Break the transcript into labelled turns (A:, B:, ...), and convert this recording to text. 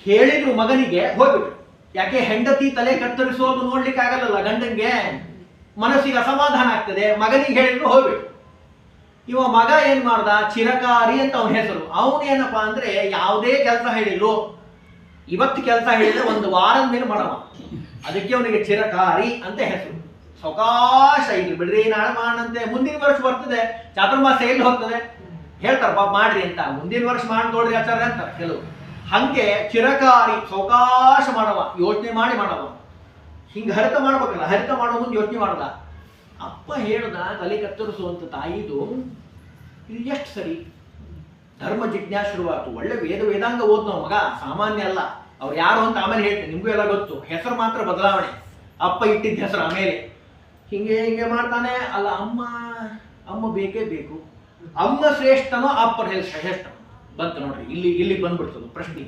A: ಹೇಳಿದ್ರು ಮಗನಿಗೆ ಹೋಗ್ಬಿಟ್ರು. ಯಾಕೆ ಹೆಂಡತಿ ತಲೆ ಕತ್ತರಿಸೋದು ನೋಡ್ಲಿಕ್ಕೆ ಆಗಲ್ಲ ಗಂಡನ್ಗೆ, ಮನಸ್ಸಿಗೆ ಅಸಮಾಧಾನ ಆಗ್ತದೆ. ಮಗನಿಗೆ ಹೇಳಿದ್ರು ಹೋಗ್ಬಿಟ್ರು. ಇವ ಮಗ ಏನ್ ಮಾಡ್ದ, ಚಿರಕಾರಿ ಅಂತ ಅವನ ಹೆಸರು. ಅವನೇನಪ್ಪಾ ಅಂದ್ರೆ ಯಾವುದೇ ಕೆಲಸ ಹೇಳಿದ್ರು, ಇವತ್ತು ಕೆಲಸ ಹೇಳಿದ್ರೆ ಒಂದು ವಾರದ ಮೇಲೆ ಮಾಡವ, ಅದಕ್ಕೆ ಅವನಿಗೆ ಚಿರಕಾರಿ ಅಂತ ಹೆಸರು. ಸವಕಾಶ ಇದ್ರು ಬಿಡ್ರಿ, ನಾಳೆ ಮಾಡಂತೆ, ಮುಂದಿನ ವರ್ಷ ಬರ್ತದೆ, ಚಾತುರ್ಮಾಸ ಎಲ್ಲಿ ಹೋಗ್ತದೆ ಹೇಳ್ತಾರ ಪಾಪ ಮಾಡ್ರಿ ಅಂತ, ಮುಂದಿನ ವರ್ಷ ಮಾಡಿ ನೋಡ್ರಿ ಆಚಾರ್ಯ ಅಂತಾರೆ ಕೆಲವು. ಹಂಗೆ ಚಿರಕಾರಿ ಸವಕಾಶ ಮಾಡವ, ಯೋಚನೆ ಮಾಡಿ ಮಾಡವ. ಹಿಂಗೆ ಹರಿತ ಮಾಡ್ಬೇಕಲ್ಲ, ಹರಿತ ಮಾಡೋ ಮುಂದೆ ಯೋಚನೆ ಮಾಡ್ದ. ಅಪ್ಪ ಹೇಳ್ದ ತಲೆ ಕತ್ತರಿಸುವಂತ ತಾಯಿದು ಇದು ಎಷ್ಟು ಸರಿ. ಧರ್ಮ ಜಿಜ್ಞಾಸೆ ಶುರುವಾತು. ಒಳ್ಳೆ ವೇದಾಂಗ ಓದ್ನೋ ಮಗ, ಸಾಮಾನ್ಯ ಅಲ್ಲ. ಅವ್ರು ಯಾರು ಅಂತ ಆಮೇಲೆ ಹೇಳ್ತೇನೆ, ನಿಮಗೂ ಎಲ್ಲ ಗೊತ್ತು. ಹೆಸರು ಮಾತ್ರ ಬದಲಾವಣೆ, ಅಪ್ಪ ಇಟ್ಟಿದ್ದ ಹೆಸರು ಆಮೇಲೆ. ಹಿಂಗೆ ಮಾಡ್ತಾನೆ. ಅಲ್ಲ ಅಮ್ಮ ಬೇಕೇ ಬೇಕು. ಅಮ್ಮ ಶ್ರೇಷ್ಠನೋ ಅಪ್ಪನ ಶ್ರೇಷ್ಠ ಬಂತು ನೋಡ್ರಿ, ಇಲ್ಲಿ ಬಂದ್ಬಿಡ್ತದೆ ಪ್ರಶ್ನೆ.